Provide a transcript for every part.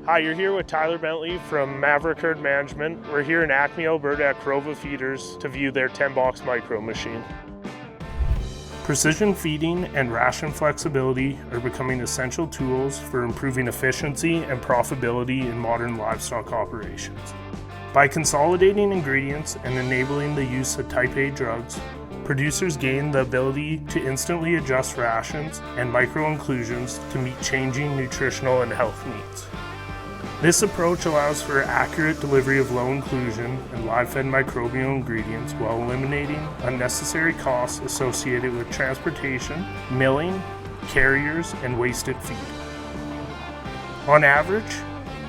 Hi, you're here with Tyler Bentley from Maverick Herd Management. We're here in Acme, Alberta at Corova Feeders to view their 10-box micro machine. Precision feeding and ration flexibility are becoming essential tools for improving efficiency and profitability in modern livestock operations. By consolidating ingredients and enabling the use of type A drugs, producers gain the ability to instantly adjust rations and micro-inclusions to meet changing nutritional and health needs. This approach allows for accurate delivery of low inclusion and live-fed microbial ingredients while eliminating unnecessary costs associated with transportation, milling, carriers, and wasted feed. On average,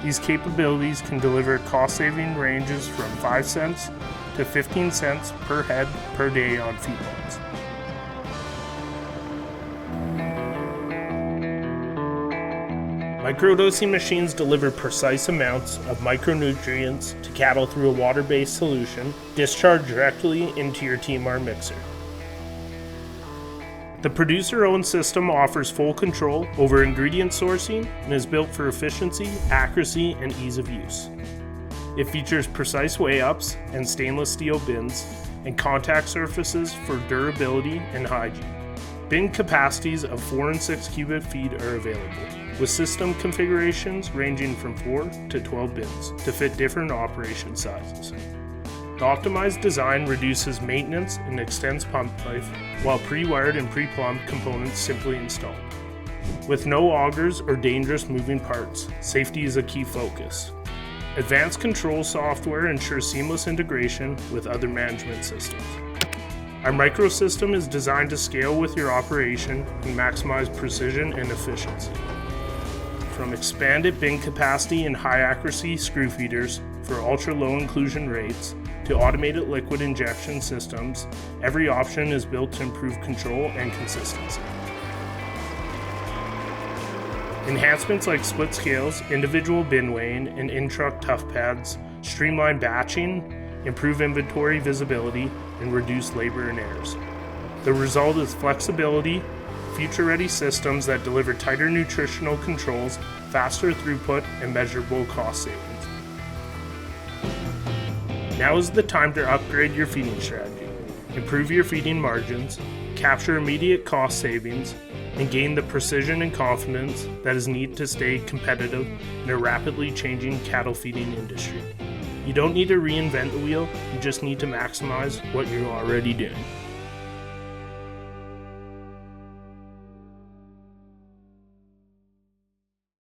these capabilities can deliver cost-saving ranges from 5 cents to 15 cents per head per day on feedlots. Microdosing machines deliver precise amounts of micronutrients to cattle through a water-based solution discharged directly into your TMR mixer. The producer-owned system offers full control over ingredient sourcing and is built for efficiency, accuracy, and ease of use. It features precise weigh-ups and stainless steel bins and contact surfaces for durability and hygiene. Bin capacities of 4 and 6 cubic feet are available, with system configurations ranging from 4 to 12 bins to fit different operation sizes. The optimized design reduces maintenance and extends pump life, while pre-wired and pre-plumbed components simply installed. With no augers or dangerous moving parts, safety is a key focus. Advanced control software ensures seamless integration with other management systems. Our microsystem is designed to scale with your operation and maximize precision and efficiency. From expanded bin capacity and high accuracy screw feeders for ultra low inclusion rates to automated liquid injection systems, every option is built to improve control and consistency. Enhancements like split scales, individual bin weighing, and in-truck tough pads streamline batching, improve inventory visibility, and reduce labor and errors. The result is flexibility, future-ready systems that deliver tighter nutritional controls, faster throughput, and measurable cost savings. Now is the time to upgrade your feeding strategy, improve your feeding margins, capture immediate cost savings, and gain the precision and confidence that is needed to stay competitive in a rapidly changing cattle feeding industry. You don't need to reinvent the wheel, you just need to maximize what you're already doing.